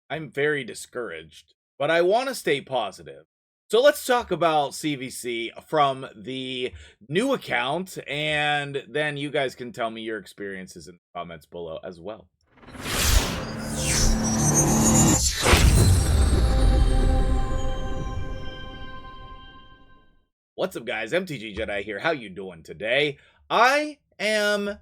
I'm very discouraged, but I want to stay positive. So let's talk about CVC from the new account, and then you guys can tell me your experiences in the comments below as well. What's up, guys? MtgJedi here. How you doing today? I am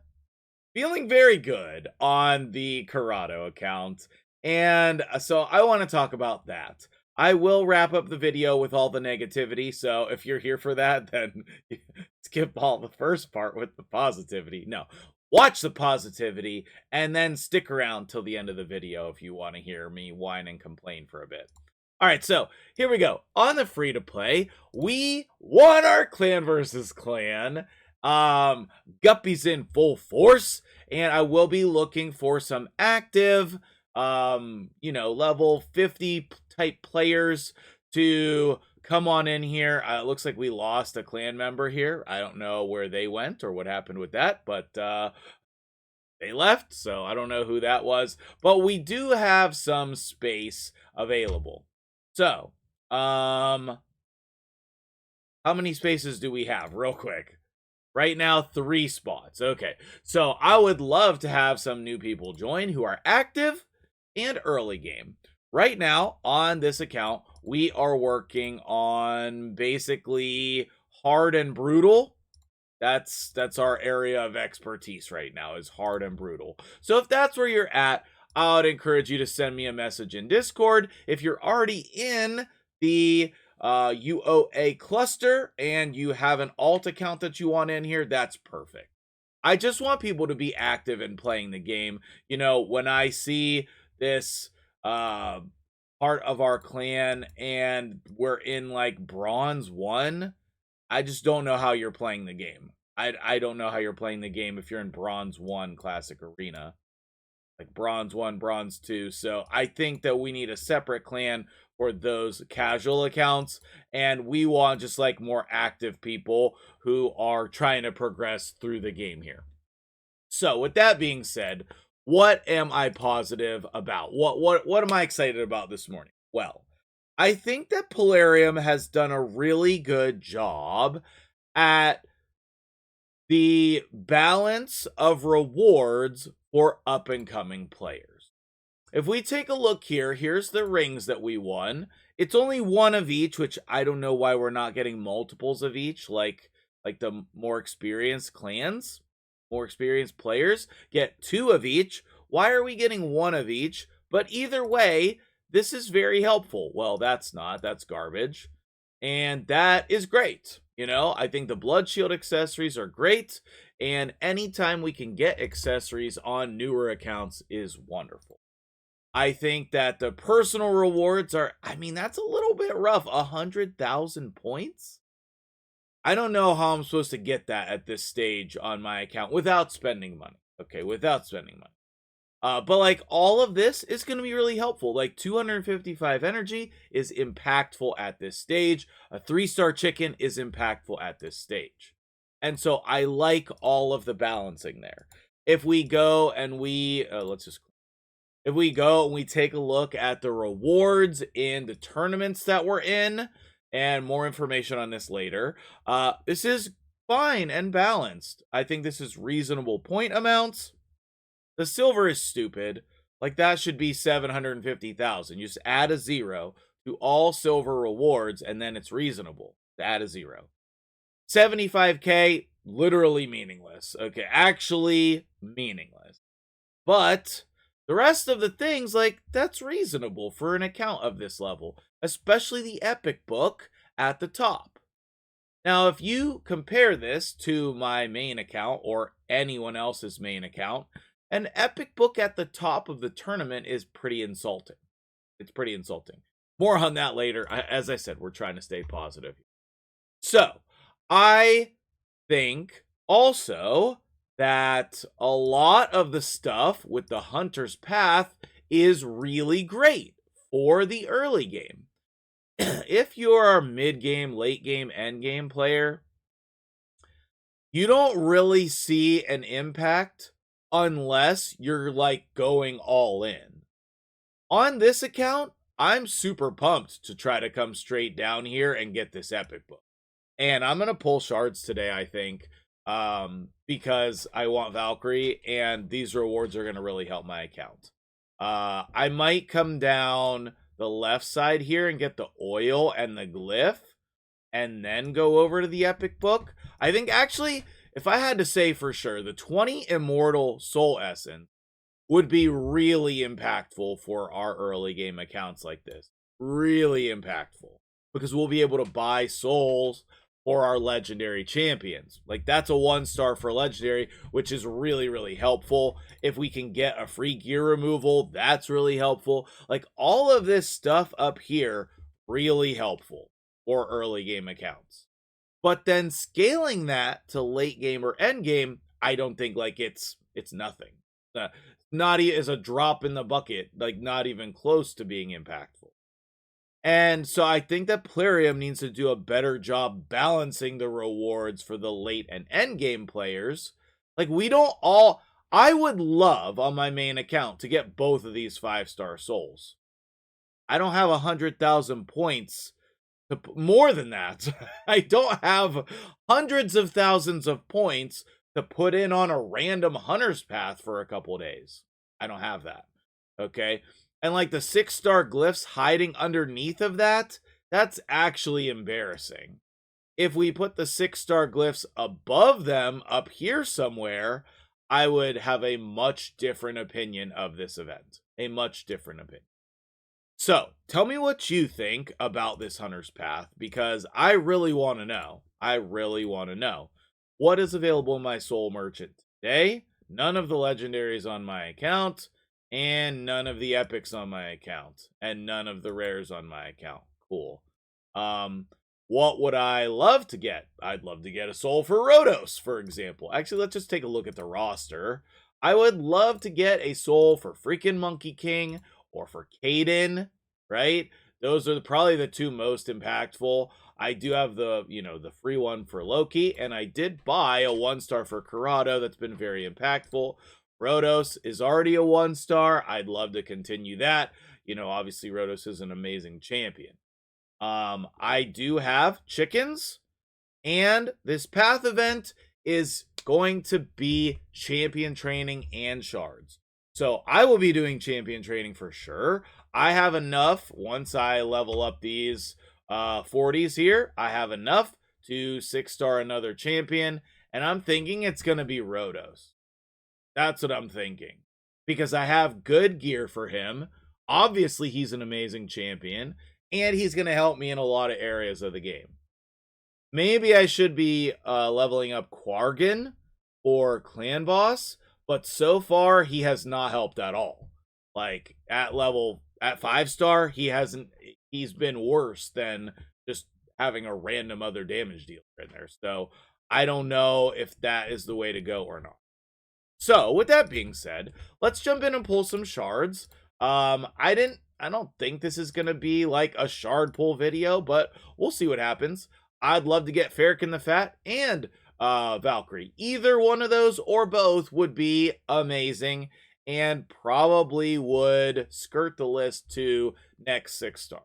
feeling very good on the Karato account, and so I want to talk about that. I will wrap up the video with all the negativity, so if you're here for that, then skip all the first part with the positivity. No, watch the positivity, and then stick around till the end of the video if you want to hear me whine and complain for a bit. Alright, so here we go. On the free-to-play, we won our clan versus clan. Guppy's in full force, and I will be looking for some active, level 50 type players to come on in here. It looks like we lost a clan member here. I don't know where they went or what happened with that, but they left, so I don't know who that was. But we do have some space available. So, how many spaces do we have? Real quick. Right now, 3 spots. Okay, so I would love to have some new people join who are active and early game. Right now, on this account, we are working on basically hard and brutal. That's our area of expertise right now, is hard and brutal. So if that's where you're at, I would encourage you to send me a message in Discord. If you're already in the UOA cluster and you have an alt account that you want in here, that's perfect. I just want people to be active in playing the game. You know, when I see this part of our clan and we're in like bronze 1, I just don't know how you're playing the game. I don't know how you're playing the game if you're in bronze 1 classic arena. Like bronze 1, bronze 2. So I think that we need a separate clan for those casual accounts, and we want just like more active people who are trying to progress through the game here. So with that being said, what am I positive about? What am I excited about this morning? Well, I think that Polarium has done a really good job at the balance of rewards for up-and-coming players. If we take a look here, here's the rings that we won. It's only 1 of each, which I don't know why we're not getting multiples of each, like the more experienced clans, more experienced players get 2 of each. Why are we getting 1 of each? But either way, this is very helpful. Well, that's garbage. And that is great. You know, I think the Blood Shield accessories are great, and anytime we can get accessories on newer accounts is wonderful. I think that the personal rewards are, I mean, that's a little bit rough. 100,000 points? I don't know how I'm supposed to get that at this stage on my account without spending money. Okay, without spending money. But like all of this is going to be really helpful. Like 255 energy is impactful at this stage. A 3-star chicken is impactful at this stage. And so I like all of the balancing there. If we go and we, if we go and we take a look at the rewards in the tournaments that we're in, and more information on this later, this is fine and balanced. I think this is reasonable point amounts. The silver is stupid. Like, that should be 750,000. You just add a 0 to all silver rewards, and then it's reasonable to add a 0. 75k, literally meaningless. Okay, actually meaningless. But the rest of the things, like, that's reasonable for an account of this level, especially the epic book at the top. Now, if you compare this to my main account or anyone else's main account, an epic book at the top of the tournament is pretty insulting. It's pretty insulting. More on that later. As I said, we're trying to stay positive. So, I think also that a lot of the stuff with the Hunter's Path is really great for the early game. If you're a mid-game, late-game, end-game player, you don't really see an impact unless you're like going all in. On this account, I'm super pumped to try to come straight down here and get this epic book. And I'm going to pull shards today, I think, because I want Valkyrie, and these rewards are going to really help my account. I might come down the left side here and get the oil and the glyph, and then go over to the epic book. I think, actually, if I had to say for sure, the 20 immortal soul essence would be really impactful for our early game accounts like this. Really impactful. Because we'll be able to buy souls for our legendary champions. Like, that's a 1-star for legendary, which is really, really helpful. If we can get a free gear removal, that's really helpful. Like, all of this stuff up here, really helpful for early game accounts. But then scaling that to late game or end game, I don't think, like, it's nothing. Not as a drop in the bucket, like, not even close to being impactful. And so I think that Plarium needs to do a better job balancing the rewards for the late and end game players. Like, we don't all... I would love on my main account to get both of these 5-star souls. I don't have 100,000 points. More than that. I don't have hundreds of thousands of points to put in on a random hunter's path for a couple days. I don't have that. Okay? And like the 6-star glyphs hiding underneath of that, that's actually embarrassing. If we put the 6-star glyphs above them up here somewhere, I would have a much different opinion of this event. A much different opinion. So, tell me what you think about this Hunter's Path, because I really want to know. I really want to know. What is available in my Soul Merchant today? None of the legendaries on my account, and none of the epics on my account, and none of the rares on my account. Cool. What would I love to get? I'd love to get a soul for Rhodos, for example. Actually, let's just take a look at the roster. I would love to get a soul for freaking Monkey King, or for Caden, right? Those are probably the two most impactful. I do have the, the free one for Loki, and I did buy a 1-star for Karato that's been very impactful. Rhodos is already a 1-star. I'd love to continue that. Obviously Rhodos is an amazing champion. I do have chickens, and this path event is going to be champion training and shards. So I will be doing champion training for sure. I have enough, once I level up these 40s here, I have enough to 6-star another champion, and I'm thinking it's going to be Rhodos. That's what I'm thinking. Because I have good gear for him. Obviously, he's an amazing champion, and he's going to help me in a lot of areas of the game. Maybe I should be leveling up Quargan or Clan Boss, but so far, he has not helped at all. Like, at 5-star, he's been worse than just having a random other damage dealer in there. So, I don't know if that is the way to go or not. So, with that being said, let's jump in and pull some shards. I don't think this is going to be like a shard pull video, but we'll see what happens. I'd love to get Farrakhan the Fat and Valkyrie. Either one of those or both would be amazing, and probably would skirt the list to next 6-star.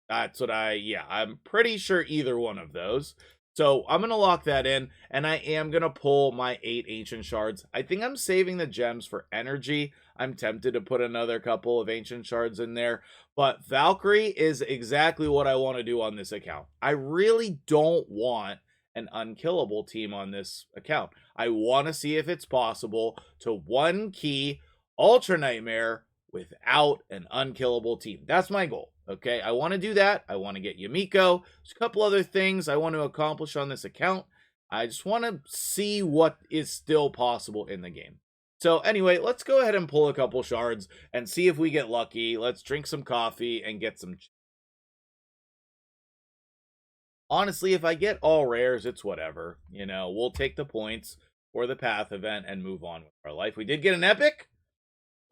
That's what I'm pretty sure either one of those. So I'm going to lock that in, and I am going to pull my 8 ancient shards. I think I'm saving the gems for energy. I'm tempted to put another couple of ancient shards in there, but Valkyrie is exactly what I want to do on this account. I really don't want an unkillable team on this account. I want to see if it's possible to 1-key Ultra Nightmare without an unkillable team. That's my goal. Okay, I want to do that. I want to get Yumiko. There's a couple other things I want to accomplish on this account. I just want to see what is still possible in the game. So anyway, let's go ahead and pull a couple shards and see if we get lucky. Let's drink some coffee and get some... Honestly, if I get all rares, it's whatever. We'll take the points for the path event and move on with our life. We did get an epic.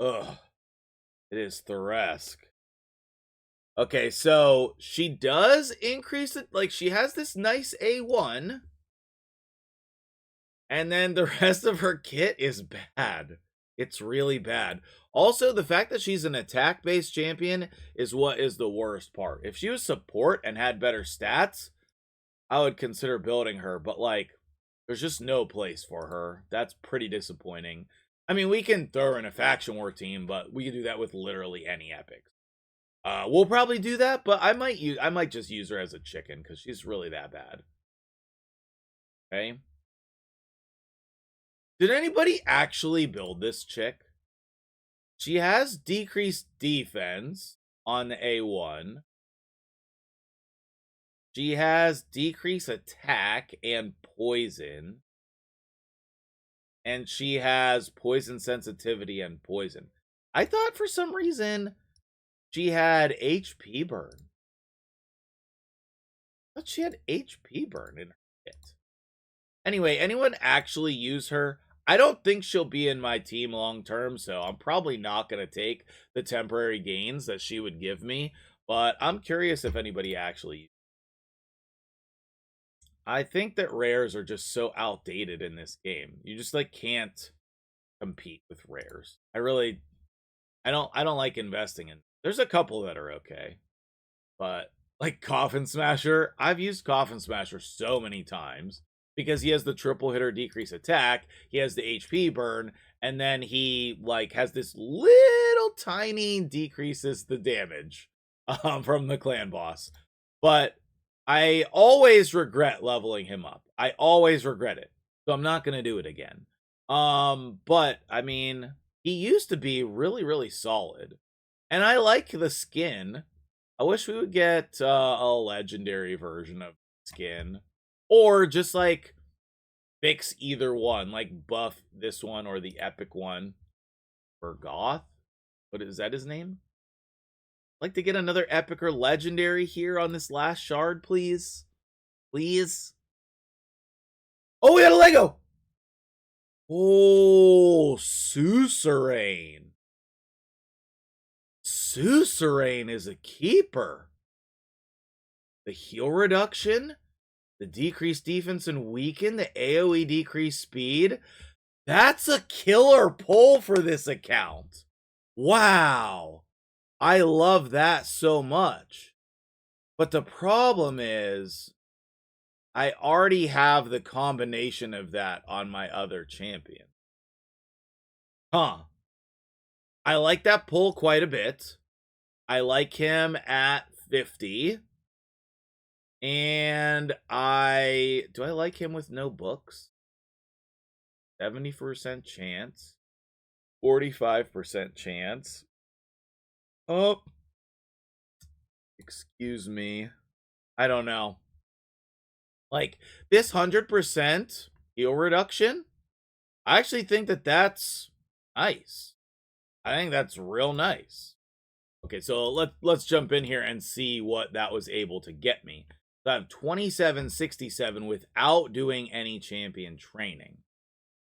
Ugh. It is Thoresk. Okay, so she does increase it. Like, she has this nice A1. And then the rest of her kit is bad. It's really bad. Also, the fact that she's an attack-based champion is what is the worst part. If she was support and had better stats, I would consider building her, but, like, there's just no place for her. That's pretty disappointing. I mean, we can throw her in a faction war team, but we can do that with literally any epic. We'll probably do that, but I might just use her as a chicken because she's really that bad. Okay. Did anybody actually build this chick? She has decreased defense on the A1. She has decreased attack and poison. And she has poison sensitivity and poison. I thought for some reason she had HP burn. I thought she had HP burn in her kit. Anyway, anyone actually use her? I don't think she'll be in my team long term, so I'm probably not going to take the temporary gains that she would give me. But I'm curious if anybody actually. I think that rares are just so outdated in this game. You just like can't compete with rares. I don't like investing in. There's a couple that are okay. But like Coffin Smasher, I've used Coffin Smasher so many times because he has the triple hitter decrease attack, he has the HP burn, and then he like has this little tiny decreases the damage from the clan boss. But I always regret leveling him up. I always regret it. So I'm not going to do it again. But I mean, he used to be really, really solid. And I like the skin. I wish we would get a legendary version of skin. Or just like fix either one. Like buff this one or the epic one. For Goth? What is that his name? I'd like to get another epic or legendary here on this last shard, please. Please. Oh, we got a Lego! Oh, Suzerain. Suzerain is a keeper. The heal reduction, the decreased defense and weaken, the AoE decreased speed. That's a killer pull for this account. Wow. I love that so much. But the problem is, I already have the combination of that on my other champion. Huh. I like that pull quite a bit. I like him at 50. And do I like him with no books? 70% chance. 45% chance. Oh. Excuse me. I don't know. Like, this 100% heal reduction, I actually think that that's nice. I think that's real nice. Okay, so let's jump in here and see what that was able to get me. So I have 2767 without doing any champion training.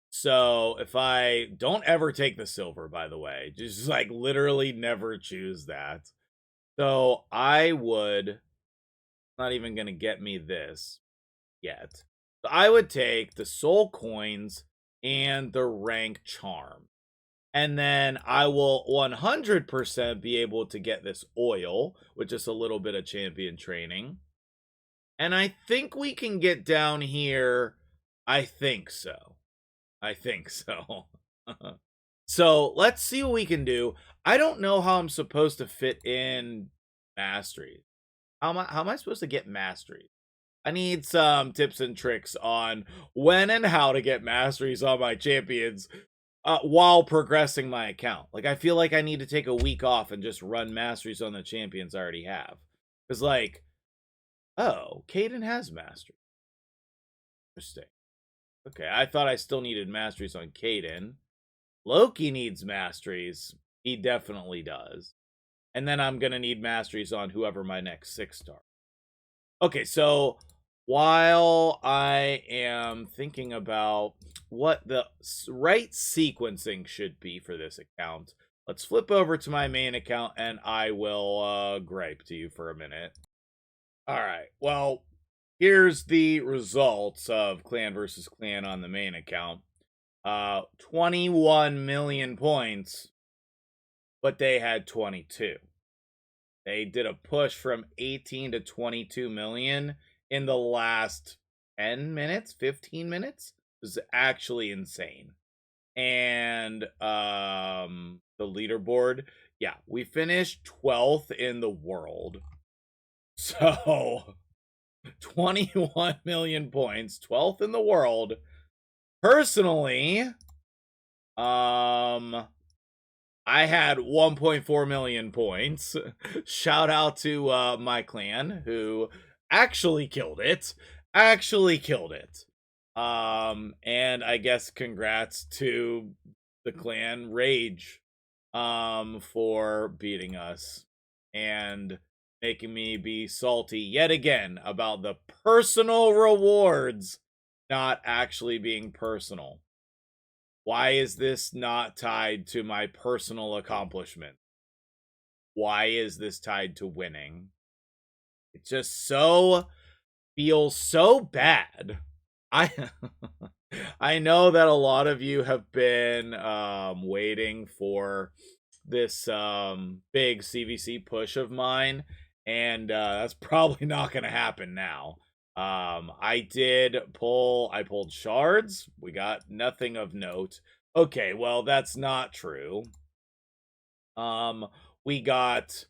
So if I don't ever take the silver, by the way, just like literally never choose that. So I would, not even going to get me this yet. So I would take the soul coins and the rank charm. And then I will 100% be able to get this oil, with just a little bit of champion training. And I think we can get down here. I think so. So let's see what we can do. I don't know how I'm supposed to fit in mastery. How am I supposed to get mastery? I need some tips and tricks on when and how to get masteries on my champions while progressing my account. Like, I feel like I need to take a week off and just run masteries on the champions I already have. Because, like, oh, Caden has mastery. Interesting. Okay, I thought I still needed masteries on Caden. Loki needs masteries. He definitely does. And then I'm going to need masteries on whoever my next 6-star. Okay, so while I am thinking about what the right sequencing should be for this account, let's flip over to my main account and I will gripe to you for a minute. All right, well, here's the results of clan versus clan on the main account. 21 million points but they had 22. They did a push from 18 to 22 million in the last 10 minutes, 15 minutes. It was actually insane. And the leaderboard, yeah, we finished 12th in the world. So 21 million points, 12th in the world. Personally, I had 1.4 million points. Shout out to my clan who actually killed it. Actually killed it. And I guess congrats to the clan Rage for beating us and making me be salty yet again about the personal rewards not actually being personal. Why is this not tied to my personal accomplishment? Why is this tied to winning? It just feels so bad. I know that a lot of you have been waiting for this big CVC push of mine, and that's probably not going to happen now. I pulled shards. We got nothing of note. Okay, well, that's not true. We got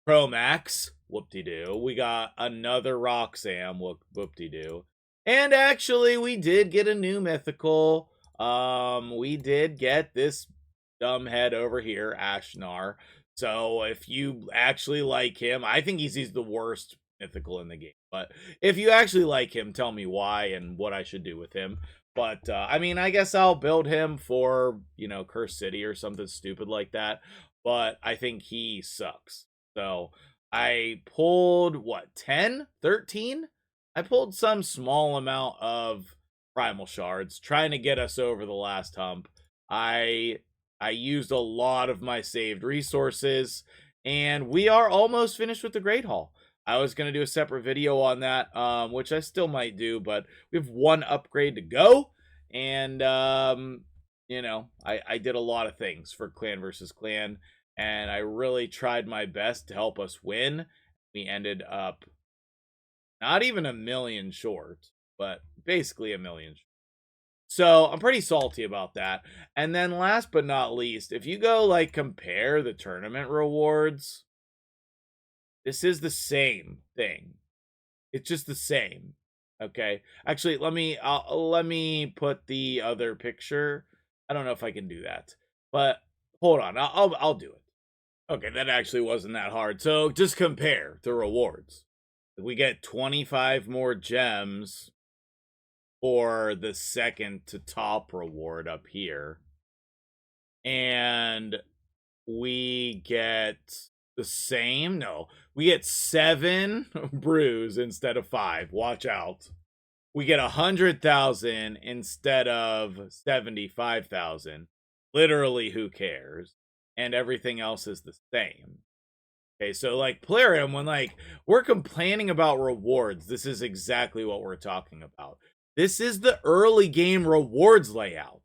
Promax, whoop-de-doo. We got another Roxam, whoop-de-doo. And actually, we did get a new mythical. We did get this dumbhead over here, Ashnar. So if you actually like him, I think he's the worst mythical in the game. But if you actually like him, tell me why and what I should do with him. But, I mean, I guess I'll build him for, Curse City or something stupid like that. But I think he sucks. So I pulled, what, 10? 13? I pulled some small amount of primal shards, trying to get us over the last hump. I used a lot of my saved resources, and we are almost finished with the Great Hall. I was going to do a separate video on that, which I still might do, but we have one upgrade to go, and, I did a lot of things for clan versus clan, and I really tried my best to help us win. We ended up not even 1 million short, but basically 1 million. So I'm pretty salty about that. And then last but not least, if you go compare the tournament rewards, this is the same thing. It's just the same. Okay. Actually, let me put the other picture. I don't know if I can do that, but hold on. I'll do it. Okay, that actually wasn't that hard. So just compare the rewards. We get 25 more gems for the second to top reward up here. And we get the same. No, we get 7 brews instead of 5. Watch out. We get 100,000 instead of 75,000. Literally, who cares? And everything else is the same. Okay, so Plarium, when we're complaining about rewards, this is exactly what we're talking about. This is the early game rewards layout.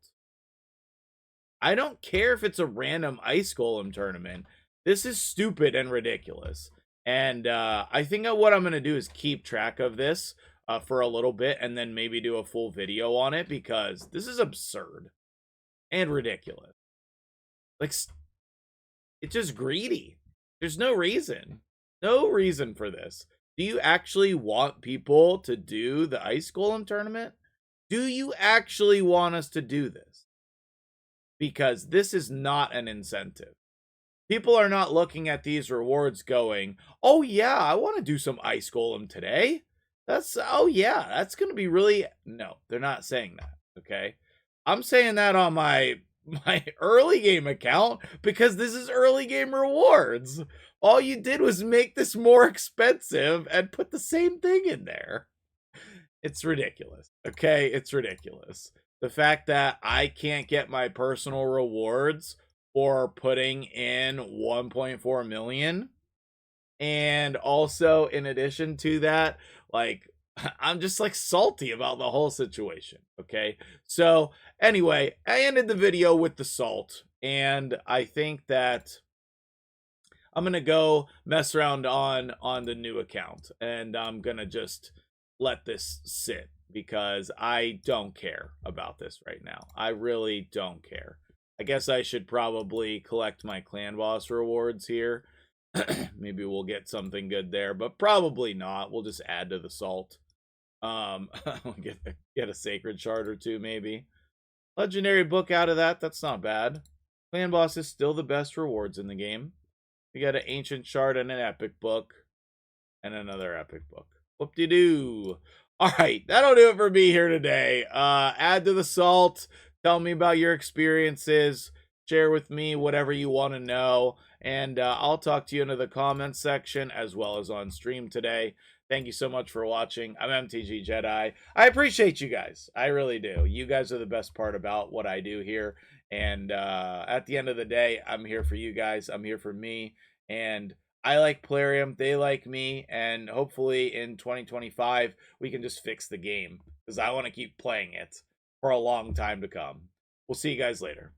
I don't care if it's a random Ice Golem tournament. This is stupid and ridiculous. And I think what I'm going to do is keep track of this for a little bit and then maybe do a full video on it, because this is absurd and ridiculous. It's just greedy. There's no reason. No reason for this. Do you actually want people to do the Ice Golem tournament? Do you actually want us to do this? Because this is not an incentive. People are not looking at these rewards going, oh yeah, I want to do some Ice Golem today. Oh yeah, that's going to be really... No, they're not saying that, okay? I'm saying that on my early game account because this is early game rewards. All you did was make this more expensive and put the same thing in there. It's ridiculous, okay? It's ridiculous. The fact that I can't get my personal rewards for putting in 1.4 million. And also, in addition to that, I'm just salty about the whole situation. Okay. So anyway, I ended the video with the salt. And I think that I'm gonna go mess around on the new account, and I'm gonna just let this sit because I don't care about this right now. I really don't care. I guess I should probably collect my clan boss rewards here. Maybe we'll get something good there, but probably not. We'll just add to the salt. Get a sacred shard or two, maybe. Legendary book out of that. That's not bad. Clan boss is still the best rewards in the game. We got an ancient shard and an epic book, and another epic book. Whoop-de-doo. All right, that'll do it for me here today. Add to the salt. Tell me about your experiences. Share with me whatever you want to know. And I'll talk to you in the comments section as well as on stream today. Thank you so much for watching. I'm MtgJedi. I appreciate you guys. I really do. You guys are the best part about what I do here. And at the end of the day, I'm here for you guys. I'm here for me. And I like Plarium. They like me. And hopefully in 2025, we can just fix the game. Because I want to keep playing it for a long time to come. We'll see you guys later.